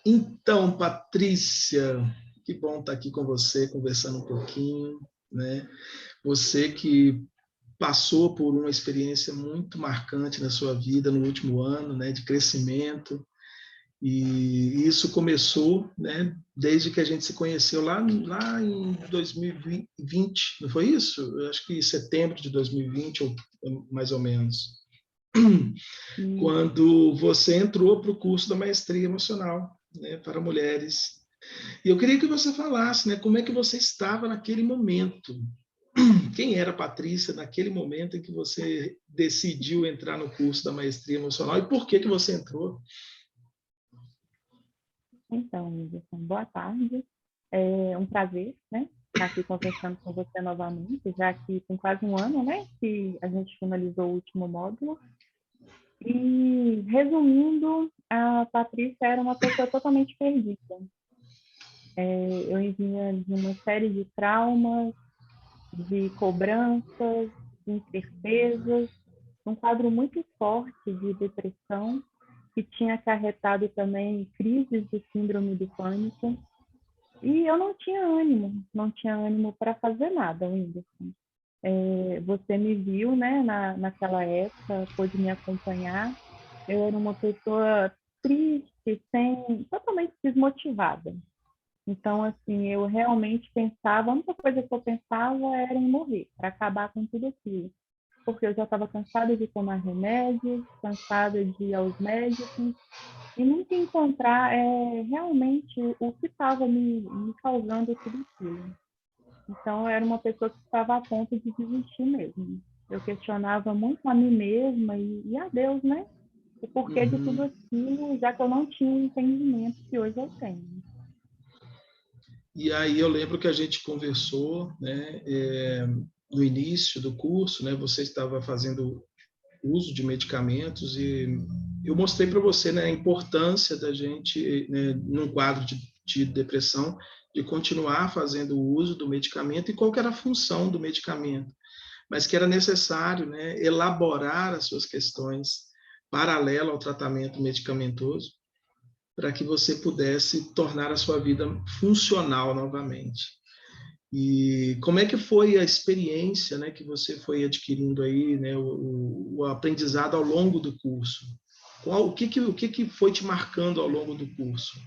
Então, Patrícia, que bom estar aqui com você, conversando um pouquinho, né? Você que passou por uma experiência muito marcante na sua vida no último ano, né, de crescimento, e isso começou, né, desde que a gente se conheceu lá em 2020, não foi isso? Eu acho que setembro de 2020, ou mais ou menos, quando você entrou para o curso da maestria emocional, né, para mulheres. E eu queria que você falasse, né, como é que você estava naquele momento. Quem era a Patrícia naquele momento em que você decidiu entrar no curso da maestria emocional e por que você entrou? Então, Whindersson, boa tarde. É um prazer, né, estar aqui conversando com você novamente, já que tem quase um ano, né, que a gente finalizou o último módulo. E, resumindo, a Patrícia era uma pessoa totalmente perdida. Eu vinha de uma série de traumas, de cobranças, de incertezas, um quadro muito forte de depressão, que tinha acarretado também crises de síndrome do pânico. E eu não tinha ânimo para fazer nada, Whindersson. Você me viu, né, naquela época, pôde me acompanhar. Eu era uma pessoa triste, totalmente desmotivada. Então, assim, eu realmente pensava, a única coisa que eu pensava era em morrer, para acabar com tudo aquilo. Porque eu já estava cansada de tomar remédios, cansada de ir aos médicos, e nunca encontrar realmente o que estava me causando tudo aquilo. Então, eu era uma pessoa que estava a ponto de desistir mesmo. Eu questionava muito a mim mesma e a Deus, né? O porquê de tudo aquilo, já que eu não tinha o entendimento que hoje eu tenho. E aí eu lembro que a gente conversou, né, no início do curso, né, você estava fazendo uso de medicamentos e eu mostrei para você, né, a importância da gente, né, num quadro de depressão, de continuar fazendo o uso do medicamento e qual que era a função do medicamento, mas que era necessário, né, elaborar as suas questões paralelo ao tratamento medicamentoso para que você pudesse tornar a sua vida funcional novamente. E como é que foi a experiência, né, que você foi adquirindo aí, né, o aprendizado ao longo do curso? O que foi te marcando ao longo do curso?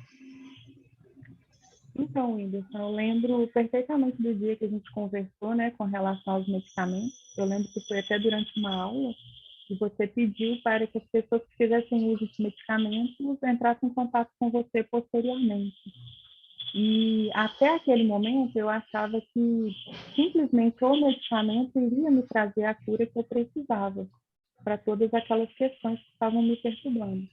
Então, Whindersson, eu lembro perfeitamente do dia que a gente conversou, né, com relação aos medicamentos. Eu lembro que foi até durante uma aula que você pediu para que as pessoas que fizessem uso de medicamentos entrassem em contato com você posteriormente. E até aquele momento eu achava que simplesmente o medicamento iria me trazer a cura que eu precisava para todas aquelas questões que estavam me perturbando.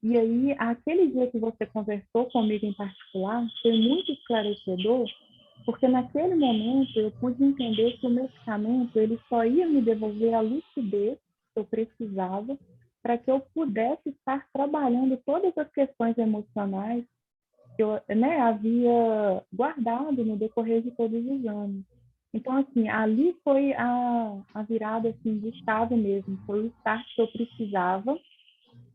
E aí, aquele dia que você conversou comigo em particular, foi muito esclarecedor, porque naquele momento eu pude entender que o medicamento ele só ia me devolver a lucidez que eu precisava para que eu pudesse estar trabalhando todas as questões emocionais que eu, né, havia guardado no decorrer de todos os anos. Então, assim, ali foi a virada assim, de chave mesmo, foi o start que eu precisava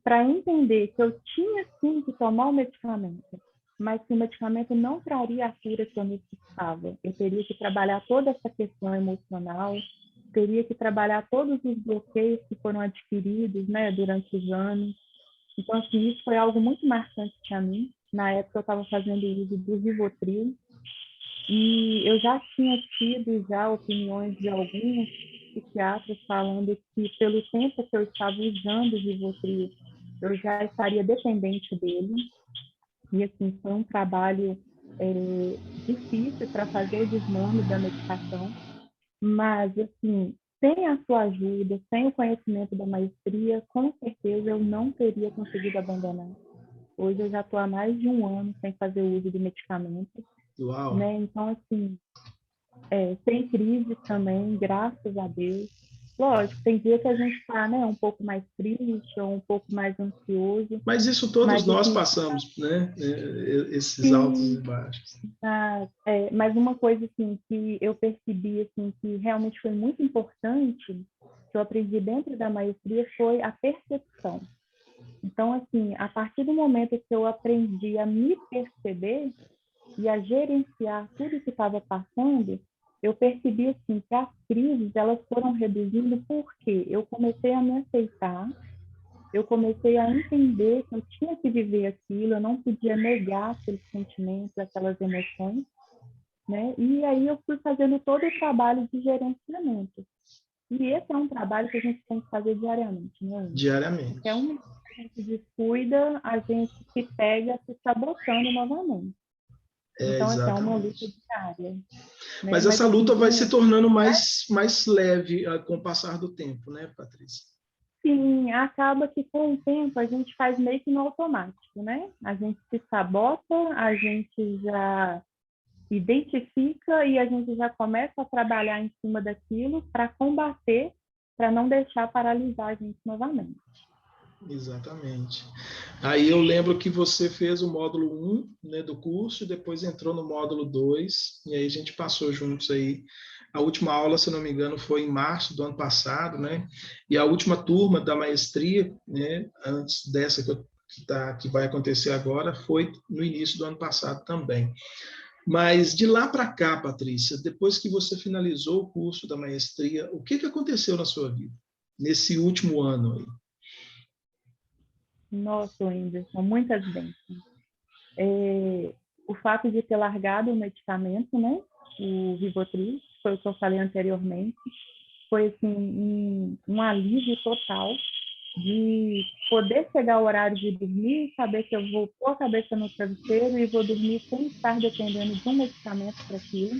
para entender que eu tinha sim que tomar o medicamento, mas que o medicamento não traria a cura que eu necessitava. Eu teria que trabalhar toda essa questão emocional, teria que trabalhar todos os bloqueios que foram adquiridos, né, durante os anos. Então, assim, isso foi algo muito marcante para mim. Na época, eu estava fazendo uso do Rivotril e eu já tinha tido já opiniões de alguns psiquiatras falando que, pelo tempo que eu estava usando o Rivotril, eu já estaria dependente dele. E, assim, foi um trabalho difícil para fazer o desmame da medicação. Mas, assim, sem a sua ajuda, sem o conhecimento da maestria, com certeza eu não teria conseguido abandonar. Hoje eu já estou há mais de um ano sem fazer uso de medicamentos, Uau! né? Então, assim, sem crise também, graças a Deus. Lógico, tem dia que a gente está, né, um pouco mais triste ou um pouco mais ansioso, Mas isso todos mas, nós assim, passamos, né? Esses altos e sim, baixos. mas uma coisa, assim, que eu percebi, assim, que realmente foi muito importante que eu aprendi dentro da maestria foi a percepção. Então, assim, a partir do momento que eu aprendi a me perceber e a gerenciar tudo que estava passando, eu percebi, assim, que as crises, elas foram reduzindo porque eu comecei a me aceitar, eu comecei a entender que eu tinha que viver aquilo, eu não podia negar aqueles sentimentos, aquelas emoções, né? E aí eu fui fazendo todo o trabalho de gerenciamento. E esse é um trabalho que a gente tem que fazer diariamente, né? Diariamente. Porque um a gente descuida, a gente se pega se sabotando novamente. Então, assim, é uma luta Exatamente. diária. Né? Mas essa assim, luta vai se tornando mais leve com o passar do tempo, né, Patrícia? Sim, acaba que com o tempo a gente faz meio que no automático, né? A gente se sabota, a gente já identifica e a gente já começa a trabalhar em cima daquilo para combater, para não deixar paralisar a gente novamente. Exatamente. Aí eu lembro que você fez o módulo 1, né, do curso, depois entrou no módulo 2, e aí a gente passou juntos aí. A última aula, se não me engano, foi em março do ano passado, né? E a última turma da maestria, né, antes dessa que vai acontecer agora, foi no início do ano passado também. Mas de lá para cá, Patrícia, depois que você finalizou o curso da maestria, o que aconteceu na sua vida nesse último ano aí? Nossa, Whindersson, muitas bênçãos. O fato de ter largado o medicamento, né? O Rivotril, foi o que eu falei anteriormente, foi assim, um alívio total de poder chegar ao horário de dormir e saber que eu vou pôr a cabeça no travesseiro e vou dormir sem estar dependendo de um medicamento para aquilo.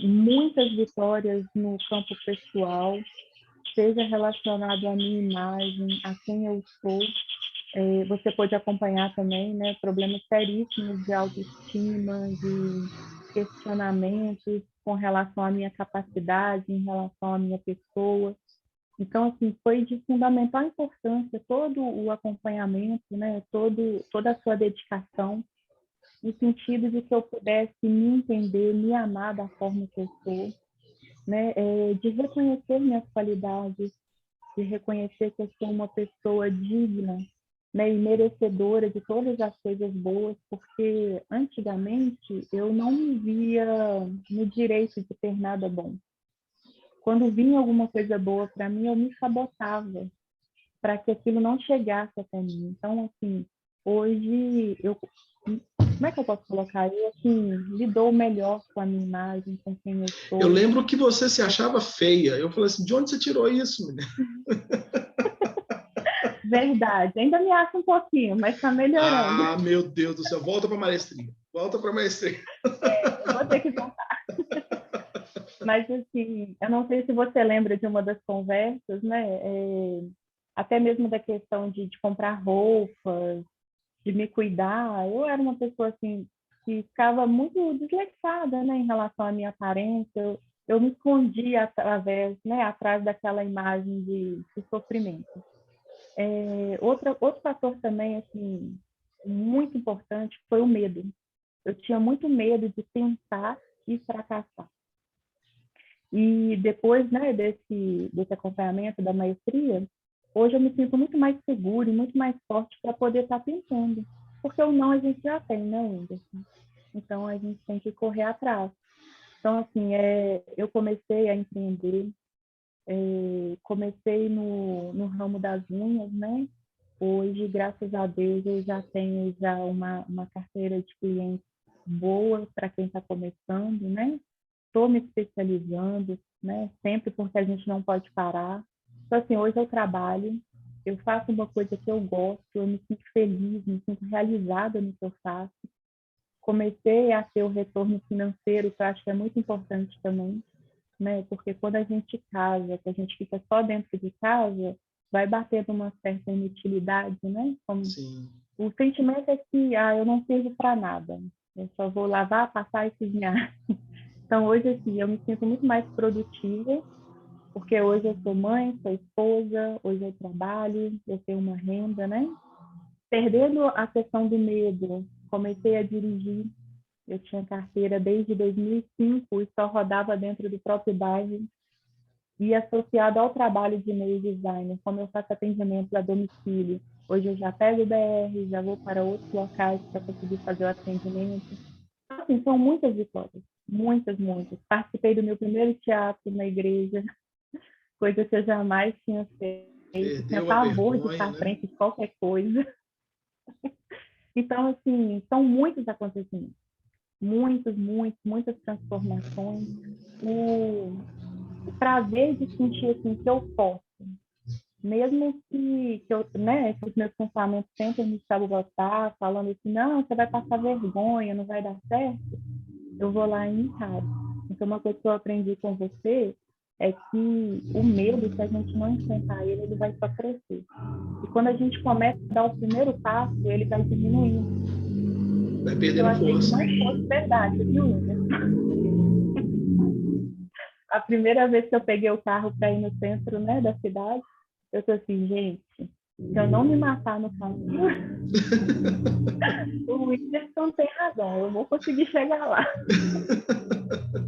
Muitas vitórias no campo pessoal, seja relacionado à minha imagem, a quem eu sou. Você pode acompanhar também, né, problemas seríssimos de autoestima, de questionamentos com relação à minha capacidade, em relação à minha pessoa. Então, assim, foi de fundamental importância todo o acompanhamento, né, toda a sua dedicação, no sentido de que eu pudesse me entender, me amar da forma que eu sou, né, de reconhecer minhas qualidades, de reconhecer que eu sou uma pessoa digna, né, e merecedora de todas as coisas boas, porque antigamente eu não me via no direito de ter nada bom. Quando vinha alguma coisa boa para mim, eu me sabotava para que aquilo não chegasse até mim. Então, assim, hoje como é que eu posso colocar? Eu, assim, lidou melhor com a minha imagem, com quem eu Eu sou. lembro que você se achava feia. Eu falei assim, de onde você tirou isso, menina? Verdade. Ainda me acho um pouquinho, mas está melhorando. Ah, meu Deus do céu. Volta para a maestria. Volta para a maestria. Eu vou ter que voltar. Mas, assim, eu não sei se você lembra de uma das conversas, né? Até mesmo da questão de comprar roupas, de me cuidar. Eu era uma pessoa, assim, que ficava muito desleixada, né, em relação à minha aparência. Eu me escondia através, né, atrás daquela imagem de sofrimento. Outro fator também, assim, muito importante foi o medo. Eu tinha muito medo de tentar e fracassar. E depois, né, desse acompanhamento da maestria, hoje eu me sinto muito mais segura e muito mais forte para poder estar tentando. Porque o não a gente já tem, né, Whindersson? Então, a gente tem que correr atrás. Então, assim, eu comecei a empreender, comecei no ramo das unhas, né? Hoje, graças a Deus, eu já tenho uma carteira de clientes boa para quem está começando, né? Estou me especializando, né? Sempre porque a gente não pode parar. Então, assim, hoje eu trabalho, eu faço uma coisa que eu gosto, eu me sinto feliz, me sinto realizada no que eu faço. Comecei a ter o retorno financeiro, que eu acho que é muito importante também, né? Porque quando a gente casa, que a gente fica só dentro de casa, vai batendo uma certa inutilidade, né? Sim. O sentimento é que eu não sirvo para nada, eu só vou lavar, passar e cozinhar. Então, hoje, assim, eu me sinto muito mais produtiva, porque hoje eu sou mãe, sou esposa, hoje eu trabalho, eu tenho uma renda, né? Perdendo a questão do medo, comecei a dirigir. Eu tinha carteira desde 2005 e só rodava dentro do próprio bairro. E associado ao trabalho de e-mail designer, como eu faço atendimento a domicílio, hoje eu já pego o BR, já vou para outros locais para conseguir fazer o atendimento. Assim, são muitas vitórias, muitas, muitas. Participei do meu primeiro teatro na igreja, coisa que eu jamais tinha feito, tinha Perdeu a pavor de vergonha, estar à né? frente de qualquer coisa. Então, assim, são muitos acontecimentos, muitas transformações. O prazer de sentir assim, que eu posso, mesmo que eu, né, que os meus pensamentos tentem me sabotar, falando assim, não, você vai passar vergonha, não vai dar certo, eu vou lá e encaro. Então, uma coisa que eu aprendi com você é que o medo, se a gente não enfrentar ele, ele vai só crescer. E quando a gente começa a dar o primeiro passo, ele vai diminuindo. Vai Eu perdendo achei que força. não fosse verdade, viu, Whindersson? A primeira vez que eu peguei o carro para ir no centro, né, da cidade, eu tô assim, gente, se eu não me matar no caminho, o Whindersson tem razão, eu vou conseguir chegar lá.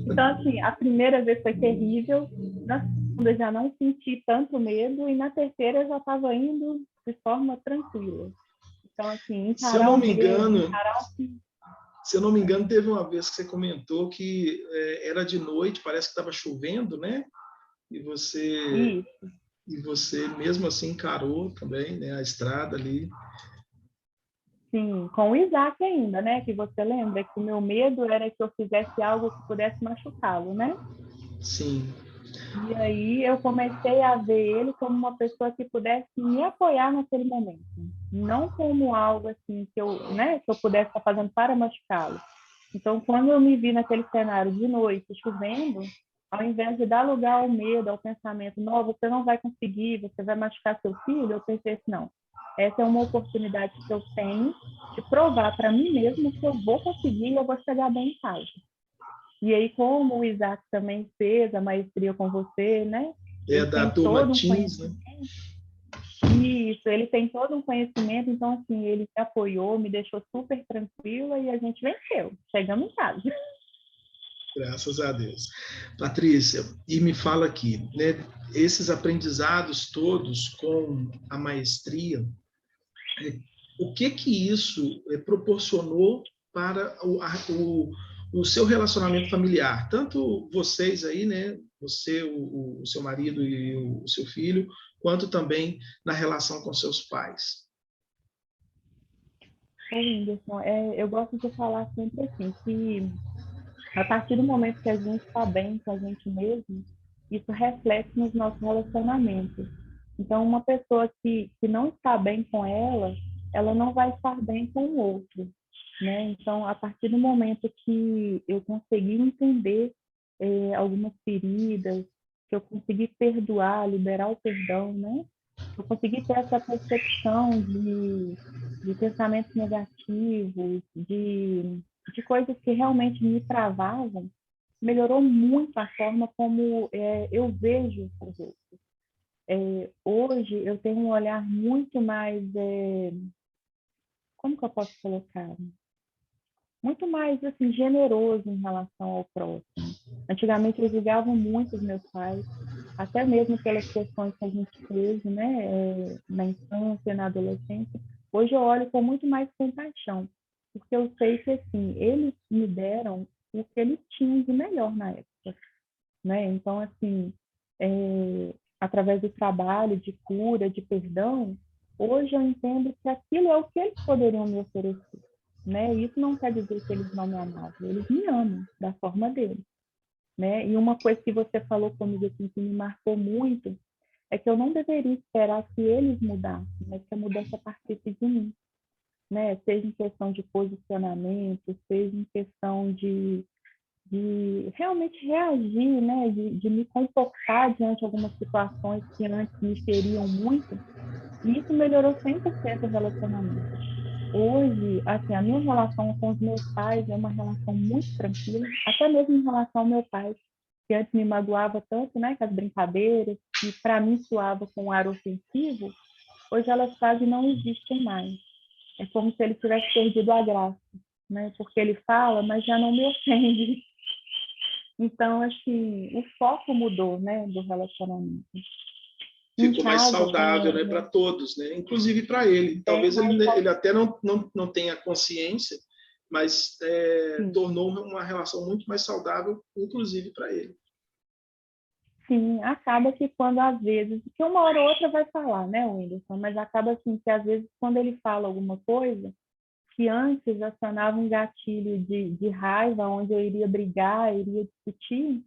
Então, assim, a primeira vez foi terrível, na segunda eu já não senti tanto medo, e na terceira eu já estava indo de forma tranquila. Então, assim, Se eu encarar não o me medo, engano, encarar o que... se eu não me engano, teve uma vez que você comentou que era de noite, parece que estava chovendo, né? E você Isso, e você mesmo assim encarou também, né, a estrada ali. sim, com o Isaac ainda, né? Que você lembra que o meu medo era que eu fizesse algo que pudesse machucá-lo, né? Sim. E aí eu comecei a ver ele como uma pessoa que pudesse me apoiar naquele momento, não como algo assim que eu, né, que eu pudesse estar fazendo para machucá-lo. Então, quando eu me vi naquele cenário de noite, chovendo, ao invés de dar lugar ao medo, ao pensamento, não, você não vai conseguir, você vai machucar seu filho, eu pensei assim, não, essa é uma oportunidade que eu tenho de provar para mim mesmo que eu vou conseguir e eu vou chegar bem em casa. E aí, como o Isaac também fez a maestria com você, né? É Ele da tem turma todo um Teams, né? conhecimento. Isso, ele tem todo um conhecimento, então, assim, ele me apoiou, me deixou super tranquila e a gente venceu. Chegamos em casa. Graças a Deus. Patrícia, e me fala aqui, né, esses aprendizados todos com a maestria, o que que isso proporcionou para o seu relacionamento familiar? Tanto vocês aí, né, você, o seu marido e o seu filho, quanto também na relação com seus pais. Ô, Whindersson, eu gosto de falar sempre assim, que a partir do momento que a gente está bem com a gente mesmo, isso reflete nos nossos relacionamentos. Então, uma pessoa que não está bem com ela não vai estar bem com o outro, né? Então, a partir do momento que eu consegui entender algumas feridas, que eu consegui perdoar, liberar o perdão, né? Eu consegui ter essa percepção de pensamentos negativos, de coisas que realmente me travavam, melhorou muito a forma como eu vejo os outros. Hoje eu tenho um olhar muito mais, como que eu posso colocar? Muito mais assim generoso em relação ao próximo. Antigamente eu julgava muito os meus pais, até mesmo pelas questões que a gente teve, né, na infância, na adolescência. Hoje eu olho com muito mais compaixão, porque eu sei que assim eles me deram o que eles tinham de melhor na época, né? Então assim, através do trabalho de cura, de perdão, hoje eu entendo que aquilo é o que eles poderiam me oferecer, né? Isso não quer dizer que eles não me amavam, eles me amam da forma deles, né? E uma coisa que você falou comigo assim, que me marcou muito é que eu não deveria esperar que eles mudassem, mas que a mudança partisse de mim, né? Seja em questão de posicionamento, seja em questão de realmente reagir, né? De me comportar diante de algumas situações que antes me feriam muito. E isso melhorou 100% o relacionamento. Hoje, assim, a minha relação com os meus pais é uma relação muito tranquila, até mesmo em relação ao meu pai, que antes me magoava tanto, né, com as brincadeiras, que para mim soava com um ar ofensivo, hoje elas quase não existem mais. É como se ele tivesse perdido a graça, né, porque ele fala, mas já não me ofende. Então, assim, o foco mudou, né, do relacionamento. Em Ficou mais casa, saudável, né, para todos, né? Inclusive para ele. bem Talvez mais ele até não tenha consciência, mas assim. tornou uma relação muito mais saudável, inclusive para ele. Sim, acaba que quando às vezes, que uma hora ou outra vai falar, né, Whindersson, mas acaba assim que às vezes quando ele fala alguma coisa, que antes acionava um gatilho de raiva, onde eu iria brigar, iria discutir,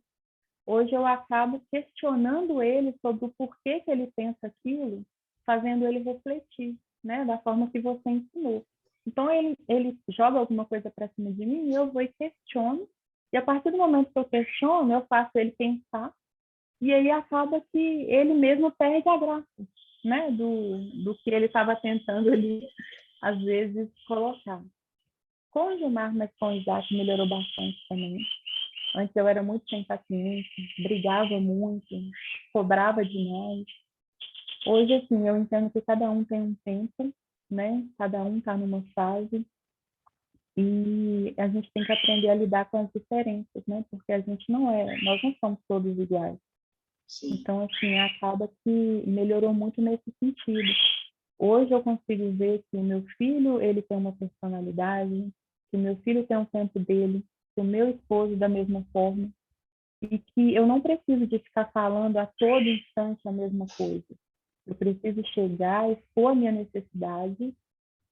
hoje eu acabo questionando ele sobre o porquê que ele pensa aquilo, fazendo ele refletir, né, da forma que você ensinou. Então ele joga alguma coisa para cima de mim e eu vou e questiono, e a partir do momento que eu questiono, eu faço ele pensar, e aí acaba que ele mesmo perde a graça, né, do que ele estava tentando ali, às vezes, colocar. Com o Gilmar, mas com o Isaac melhorou bastante também. Antes eu era muito sem paciência, brigava muito, cobrava demais. Hoje, assim, eu entendo que cada um tem um tempo, né? Cada um está numa fase e a gente tem que aprender a lidar com as diferenças, né? Porque a gente nós não somos todos iguais. Sim. Então, assim, acaba que melhorou muito nesse sentido. Hoje eu consigo ver que o meu filho, ele tem uma personalidade, que o meu filho tem um tempo dele, que o meu esposo da mesma forma, e que eu não preciso de ficar falando a todo instante a mesma coisa. Eu preciso chegar, expor a minha necessidade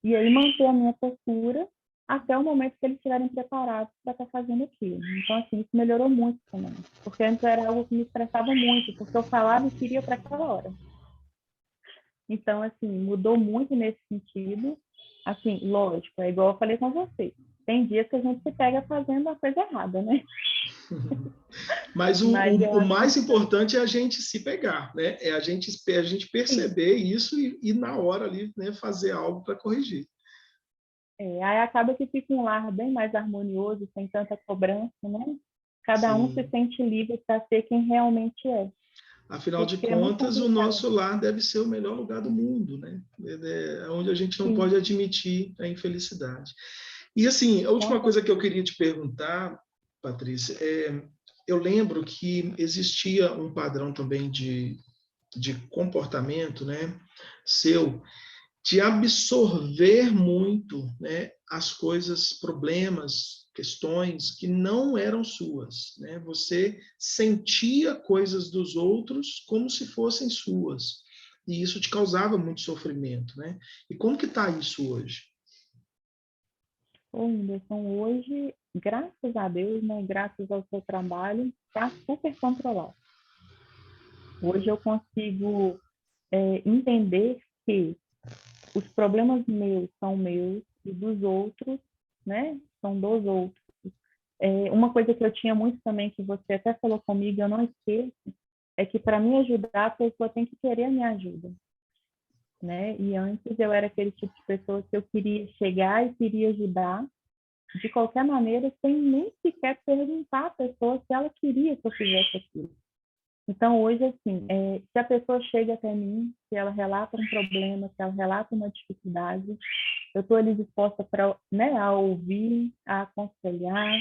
e aí manter a minha postura até o momento que eles estiverem preparados para estar fazendo aquilo. Então, assim, isso melhorou muito também. Porque antes era algo que me estressava muito, porque eu falava e queria para aquela hora. Então, assim, mudou muito nesse sentido. Assim, lógico, é igual eu falei com você. Tem dias que a gente se pega fazendo a coisa errada, né? Mas Mas eu o acho mais que importante é a gente se pegar, né? É a gente sim. perceber isso e na hora ali, né, fazer algo para corrigir. Aí acaba que fica um lar bem mais harmonioso, sem tanta cobrança, né? Cada um se Sim. sente livre para ser quem realmente é. Afinal de Porque é muito contas, o complicado. nosso lar deve ser o melhor lugar do mundo, né? É onde a gente não Sim, pode admitir a infelicidade. E assim, a com última coisa que certeza. eu queria te perguntar, Patrícia, eu lembro que existia um padrão também de comportamento, né, seu, de absorver muito, né, as coisas, problemas, questões que não eram suas, né? Você sentia coisas dos outros como se fossem suas. E isso te causava muito sofrimento, né? E como que está isso hoje? Ô, Whindersson, hoje, graças a Deus, né, graças ao seu trabalho, está super controlado. Hoje eu consigo entender que os problemas meus e dos outros, né, são dos outros. Uma coisa que eu tinha muito também, que você até falou comigo, eu não esqueço, é que para me ajudar, a pessoa tem que querer a minha ajuda, né? E antes eu era aquele tipo de pessoa que eu queria chegar e queria ajudar de qualquer maneira, sem nem sequer perguntar à pessoa se ela queria que eu fizesse aquilo. Então, hoje, assim, se a pessoa chega até mim, se ela relata um problema, se ela relata uma dificuldade, eu estou ali disposta para, né, a ouvir, a aconselhar.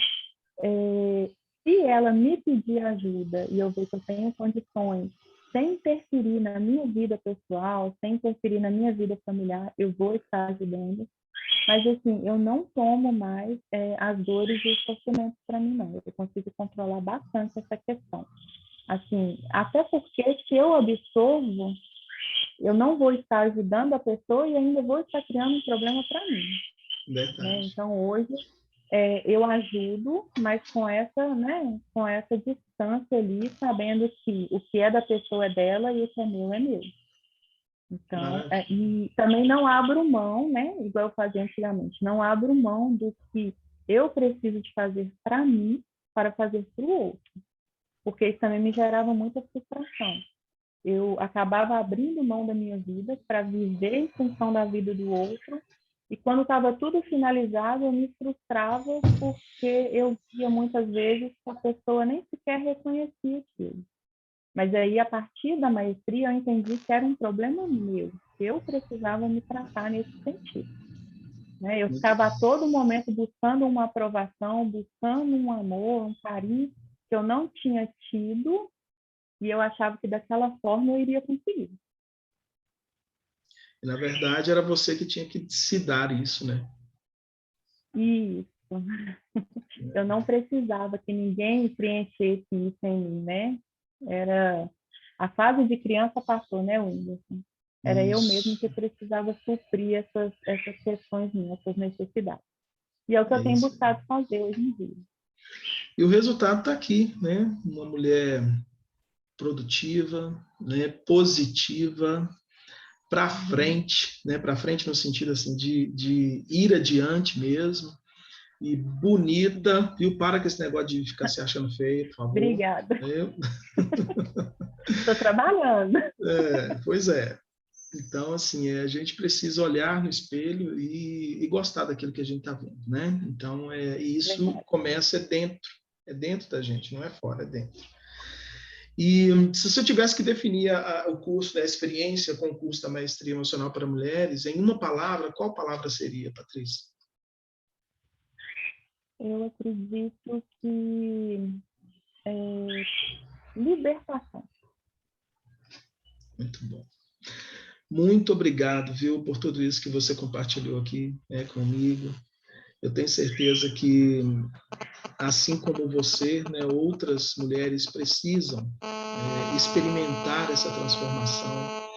Se ela me pedir ajuda e eu ver que eu tenho condições, sem interferir na minha vida pessoal, sem interferir na minha vida familiar, eu vou estar ajudando. Mas, assim, eu não tomo mais as dores e os sofrimentos para mim, não. Eu consigo controlar bastante essa questão. Assim, até porque se eu absorvo, eu não vou estar ajudando a pessoa e ainda vou estar criando um problema para mim, né? Verdade. Então, hoje, eu ajudo, mas com essa, né, com essa distância ali, sabendo que o que é da pessoa é dela e o que é meu é meu. Então, Maravilha. e também não abro mão, né, igual eu fazia antigamente, não abro mão do que eu preciso de fazer para mim, para fazer para o outro, porque isso também me gerava muita frustração. Eu acabava abrindo mão da minha vida para viver em função da vida do outro, e quando estava tudo finalizado, eu me frustrava porque eu via muitas vezes que a pessoa nem sequer reconhecia aquilo. Mas aí, a partir da maestria, eu entendi que era um problema meu, que eu precisava me tratar nesse sentido, né? Eu Muito ficava bom. a todo momento buscando uma aprovação, buscando um amor, um carinho, que eu não tinha tido e eu achava que daquela forma eu iria conseguir. Na verdade, era você que tinha que se dar isso, né? Isso. Eu não precisava que ninguém preenchesse isso em mim, né? Era a fase de criança passou, né, Whindersson? Era eu mesmo que Isso, precisava suprir essas questões minhas, essas necessidades. E é o que é eu tenho isso. buscado fazer hoje em dia. E o resultado está aqui, né? Uma mulher produtiva, né? Positiva, para frente, né? Para frente no sentido assim de ir adiante mesmo, e bonita, viu? Para com esse negócio de ficar se achando feio, por favor. Obrigada. Eu, Estou trabalhando. pois é. Então, assim, a gente precisa olhar no espelho e gostar daquilo que a gente está vendo, né? Então, isso Verdade. começa é dentro da gente, não é fora, é dentro. E se você tivesse que definir o curso da experiência com o curso da maestria emocional para mulheres, em uma palavra, qual palavra seria, Patrícia? Eu acredito que libertação. Muito bom. Muito obrigado, viu, por tudo isso que você compartilhou aqui, né, comigo. Eu tenho certeza que, assim como você, né, outras mulheres precisam experimentar essa transformação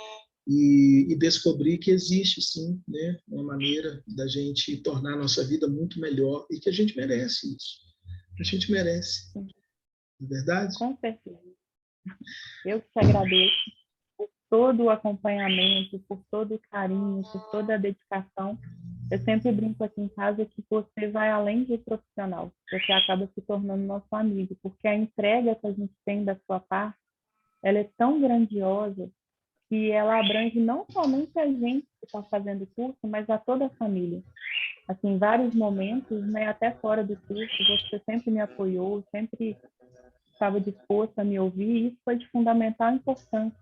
e descobrir que existe, sim, né, uma maneira da gente tornar a nossa vida muito melhor e que a gente merece isso. A gente merece, não é verdade? Com certeza. Eu que te agradeço por todo o acompanhamento, por todo o carinho, por toda a dedicação. Eu sempre brinco aqui em casa que você vai além de profissional, você acaba se tornando nosso amigo, porque a entrega que a gente tem da sua parte, ela é tão grandiosa que ela abrange não somente a gente que está fazendo o curso, mas a toda a família. Assim, em vários momentos, né, até fora do curso, você sempre me apoiou, sempre estava disposto a me ouvir, e isso foi de fundamental importância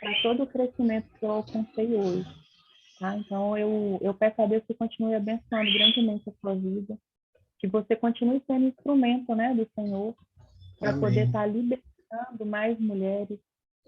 para todo o crescimento que eu alcancei hoje. Tá? Então, eu peço a Deus que continue abençoando grandemente a sua vida, que você continue sendo instrumento, né, do Senhor, para poder Amém. estar libertando mais mulheres,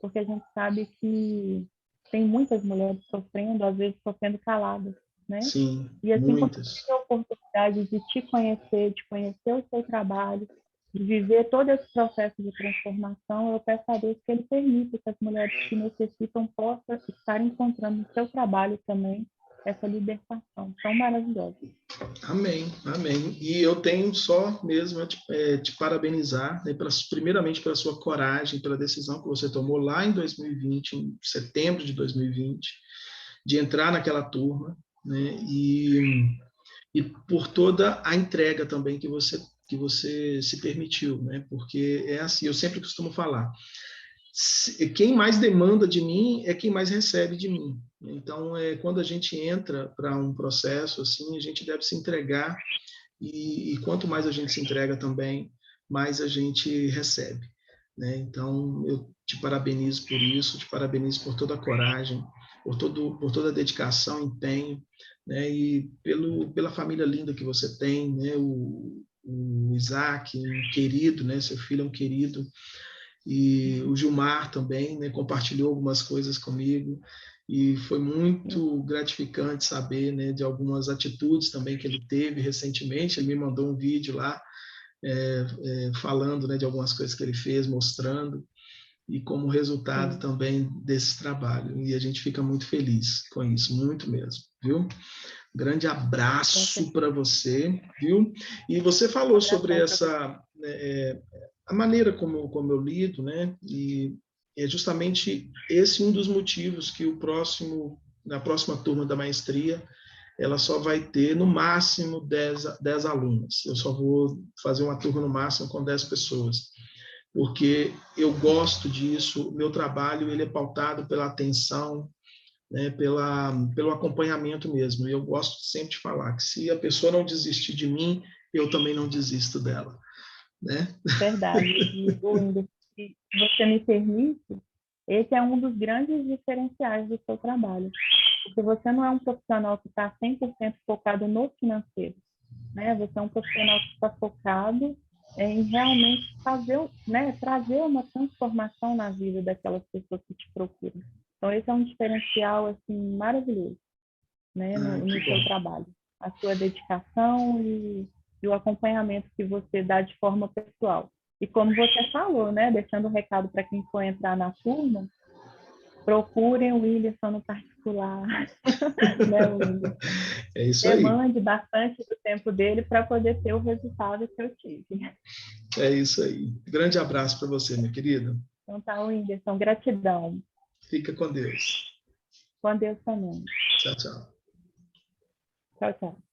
porque a gente sabe que tem muitas mulheres sofrendo, às vezes sofrendo caladas, né? Sim, E assim como eu muitas. tive a oportunidade de te conhecer, de conhecer o seu trabalho, de viver todo esse processo de transformação, eu peço a Deus que Ele permita que as mulheres que necessitam possam estar encontrando no seu trabalho também essa libertação tão maravilhosa. Amém, amém. E eu tenho só mesmo a te parabenizar, né, primeiramente pela sua coragem, pela decisão que você tomou lá em 2020, em setembro de 2020, de entrar naquela turma, né, e por toda a entrega também que você se permitiu, né, porque é assim, eu sempre costumo falar, quem mais demanda de mim é quem mais recebe de mim. Então, quando a gente entra para um processo assim, a gente deve se entregar e quanto mais a gente se entrega também, mais a gente recebe, né? Então, eu te parabenizo por isso, te parabenizo por toda a coragem, por toda a dedicação, empenho, né? E pela família linda que você tem, né? O Isaac, um querido, né? Seu filho é um querido, e o Gilmar também, né, compartilhou algumas coisas comigo e foi muito gratificante saber, né, de algumas atitudes também que ele teve recentemente. Ele me mandou um vídeo lá falando, né, de algumas coisas que ele fez, mostrando e como resultado Sim. também desse trabalho. E a gente fica muito feliz com isso, muito mesmo, viu? Grande abraço para você, viu? E você falou sobre Abração para você. essa a maneira como eu lido, né? E é justamente esse um dos motivos que na próxima turma da maestria, ela só vai ter no máximo 10 alunos. Eu só vou fazer uma turma no máximo com 10 pessoas, porque eu gosto disso, o meu trabalho ele é pautado pela atenção, né, pelo acompanhamento mesmo. E eu gosto sempre de falar que se a pessoa não desistir de mim, eu também não desisto dela, né? Verdade. E, Whindersson, se você me permite, esse é um dos grandes diferenciais do seu trabalho. Porque você não é um profissional que está 100% focado no financeiro, né? Você é um profissional que está focado em realmente fazer, né, trazer uma transformação na vida daquelas pessoas que te procuram. Então, esse é um diferencial assim, maravilhoso, né, no Que seu bom. trabalho. A sua dedicação e o acompanhamento que você dá de forma pessoal. E como você falou, né, deixando um recado para quem for entrar na turma, procurem o Whindersson no particular, né, Whindersson? É isso aí. Demande bastante do tempo dele para poder ter o resultado que eu tive. É isso aí. Grande abraço para você, minha querida. Então tá, Whindersson, gratidão. Fica com Deus. Com Deus também. Tchau, tchau. Tchau, tchau.